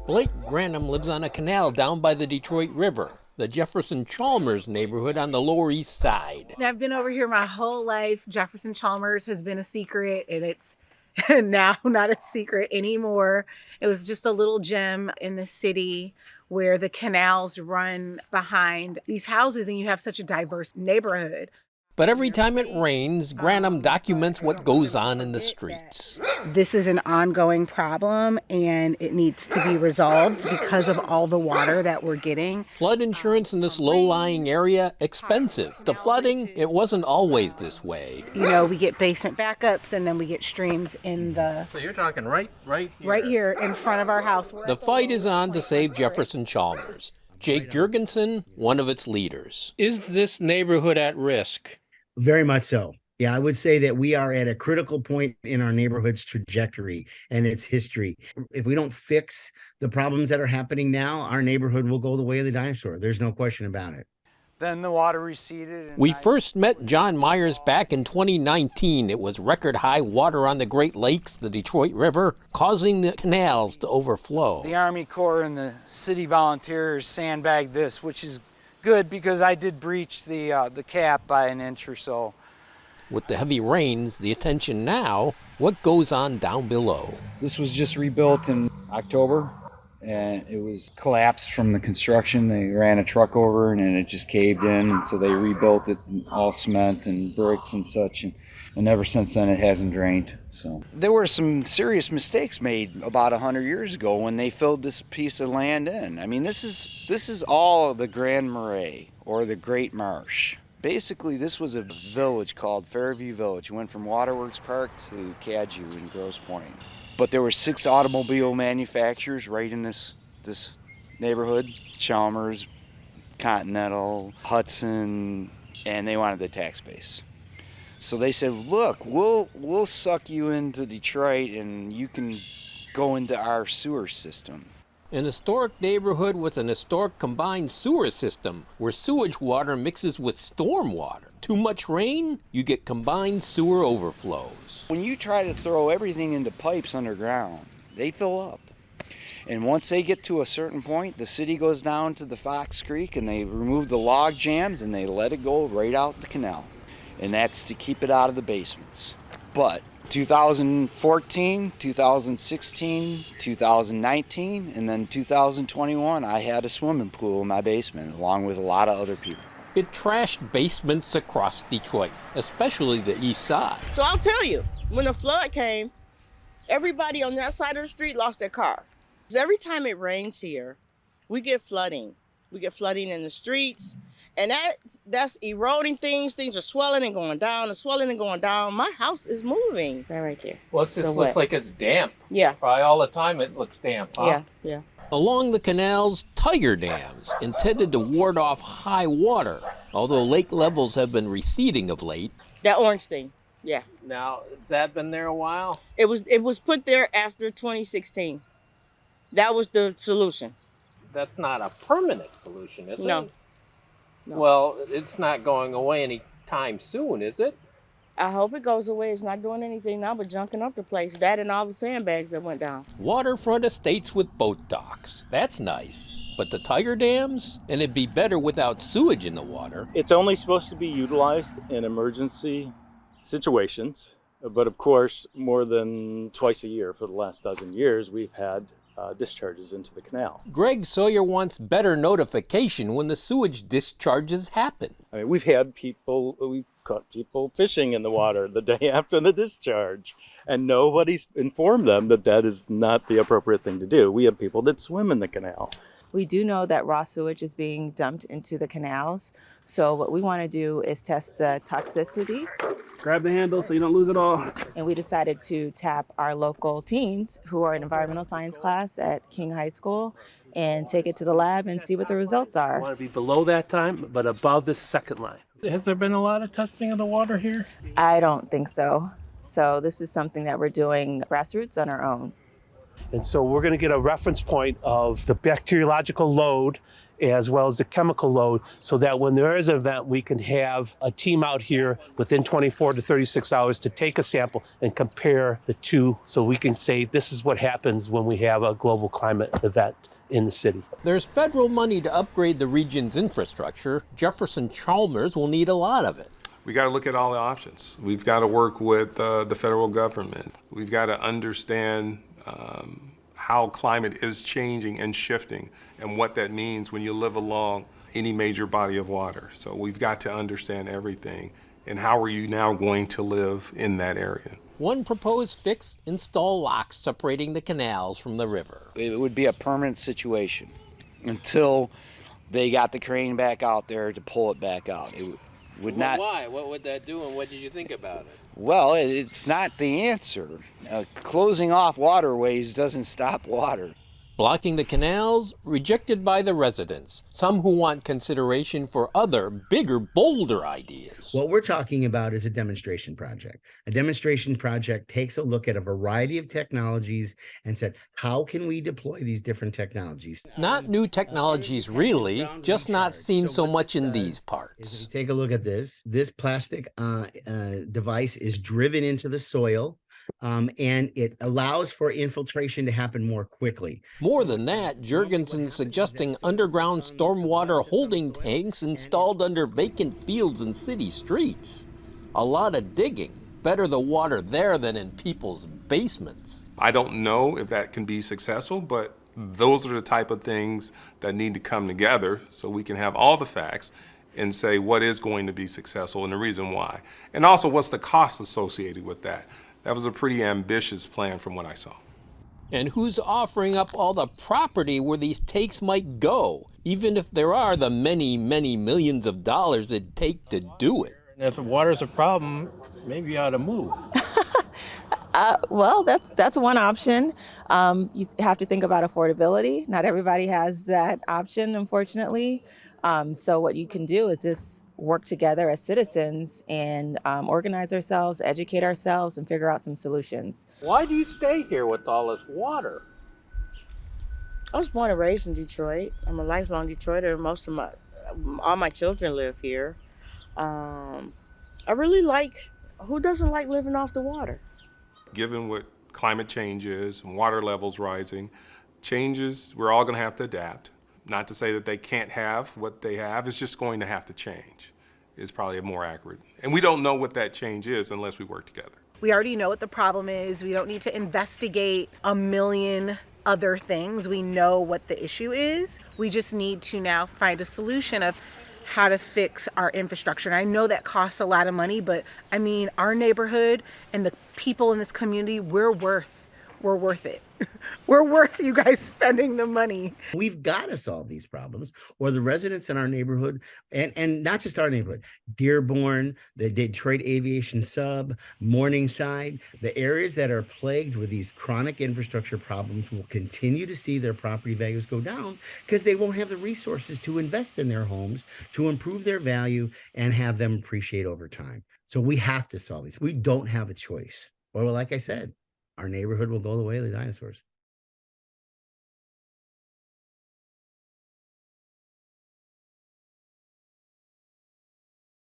Blake Granum lives on a canal down by the Detroit River, the Jefferson-Chalmers neighborhood on the Lower East Side. I've been over here my whole life. Jefferson-Chalmers has been a secret, and it's now not a secret anymore. It was just a little gem in the city where the canals run behind these houses, and you have such a diverse neighborhood. But every time it rains, Granum documents what goes on in the streets. This is an ongoing problem, and it needs to be resolved because of all the water that we're getting. Flood insurance in this low-lying area, expensive. The flooding, it wasn't always this way. You know, we get basement backups, and then we get streams in the... So you're talking right here. Right here in front of our house. The fight is on to save Jefferson-Chalmers. Jake Jurgensen, one of its leaders. Is this neighborhood at risk? Very much so. Yeah, I would say that we are at a critical point in our neighborhood's trajectory and its history. If we don't fix the problems that are happening now, our neighborhood will go the way of the dinosaur. There's no question about it. Then the water receded. We first met John Myers back in 2019. It was record high water on the Great Lakes, the Detroit River, causing the canals to overflow. The Army Corps and the city volunteers sandbagged this, which is good because I did breach the cap by an inch or so. With the heavy rains, the attention now, what goes on down below? This was just rebuilt in October, and it was collapsed from the construction. They ran a truck over and it just caved in, and so they rebuilt it in all cement and bricks and such, and ever since then it hasn't drained. So there were some serious mistakes made about 100 years ago when they filled this piece of land in. I mean, this is all the Grand Marais or the Great Marsh. Basically, this was a village called Fairview Village. It went from Waterworks Park to Cadieux in Grosse Pointe. But there were 6 automobile manufacturers right in this neighborhood: Chalmers, Continental, Hudson, and they wanted the tax base. So they said, look, we'll suck you into Detroit and you can go into our sewer system. An historic neighborhood with an historic combined sewer system where sewage water mixes with stormwater. Too much rain, you get combined sewer overflows. When you try to throw everything into pipes underground, they fill up. And once they get to a certain point, the city goes down to the Fox Creek and they remove the log jams and they let it go right out the canal. And that's to keep it out of the basements. But 2014, 2016, 2019, and then 2021, I had a swimming pool in my basement along with a lot of other people. It trashed basements across Detroit, especially the east side. So I'll tell you, when the flood came, everybody on that side of the street lost their car. 'Cause every time it rains here, we get flooding. We get flooding in the streets, and that's eroding things. Things are swelling and going down and swelling and going down. My house is moving. Right there. Well, it just looks like it's damp. Yeah. Probably all the time it looks damp, huh? Yeah. Along the canals, tiger dams, intended to ward off high water, although lake levels have been receding of late. That orange thing, yeah. Now, has that been there a while? It was put there after 2016. That was the solution. That's not a permanent solution, is it? No. Well, it's not going away anytime soon, is it? I hope it goes away. It's not doing anything now but junking up the place. That and all the sandbags that went down. Waterfront estates with boat docks. That's nice. But the tiger dams? And it'd be better without sewage in the water. It's only supposed to be utilized in emergency situations. But of course, more than twice a year for the last dozen years, we've had discharges into the canal. Greg Sawyer wants better notification when the sewage discharges happen. I mean, we've caught people fishing in the water the day after the discharge, and nobody's informed them that that is not the appropriate thing to do. We have people that swim in the canal. We do know that raw sewage is being dumped into the canals. So what we want to do is test the toxicity. Grab the handle so you don't lose it all. And we decided to tap our local teens who are in environmental science class at King High School and take it to the lab and see what the results are. I want to be below that time, but above this second line. Has there been a lot of testing of the water here? I don't think so. So this is something that we're doing grassroots on our own. And so we're going to get a reference point of the bacteriological load as well as the chemical load, so that when there is an event, we can have a team out here within 24 to 36 hours to take a sample and compare the two, so we can say this is what happens when we have a global climate event in the city. There's federal money to upgrade the region's infrastructure. Jefferson-Chalmers will need a lot of it. We got to look at all the options. We've got to work with the federal government. We've got to understand how climate is changing and shifting and what that means when you live along any major body of water. So we've got to understand everything, and how are you now going to live in that area. One proposed fix: install locks separating the canals from the river. It would be a permanent situation until they got the crane back out there to pull it back out. It would not. Why? What would that do, and what did you think about it? Well, it's not the answer. Closing off waterways doesn't stop water. Blocking the canals, rejected by the residents, some who want consideration for other, bigger, bolder ideas. What we're talking about is a demonstration project. A demonstration project takes a look at a variety of technologies and said, how can we deploy these different technologies? Not new technologies, really, just not seen so much in these parts. Take a look at this. This plastic device is driven into the soil. And it allows for infiltration to happen more quickly. More than that, Jurgensen's suggesting underground stormwater holding tanks installed under vacant fields and city streets. A lot of digging. Better the water there than in people's basements. I don't know if that can be successful, but those are the type of things that need to come together so we can have all the facts and say what is going to be successful and the reason why. And also, what's the cost associated with that? That was a pretty ambitious plan from what I saw. And who's offering up all the property where these takes might go, even if there are the many, many millions of dollars it'd take to do it? And if water's a problem, maybe you ought to move. Well, that's one option. You have to think about affordability. Not everybody has that option, unfortunately. So what you can do is just work together as citizens and organize ourselves, educate ourselves, and figure out some solutions. Why do you stay here with all this water? I was born and raised in Detroit. I'm a lifelong Detroiter. All my children live here. I really who doesn't like living off the water? Given what climate change is and water levels rising, changes, we're all going to have to adapt. Not to say that they can't have what they have, it's just going to have to change, is probably more accurate. And we don't know what that change is unless we work together. We already know what the problem is. We don't need to investigate a million other things. We know what the issue is. We just need to now find a solution of how to fix our infrastructure. And I know that costs a lot of money, but I mean, our neighborhood and the people in this community, we're worth it. We're worth you guys spending the money. We've got to solve these problems, or the residents in our neighborhood, and not just our neighborhood, Dearborn, the Detroit Aviation Sub, Morningside, the areas that are plagued with these chronic infrastructure problems will continue to see their property values go down because they won't have the resources to invest in their homes, to improve their value, and have them appreciate over time. So we have to solve these. We don't have a choice. Or like I said, our neighborhood will go the way of the dinosaurs.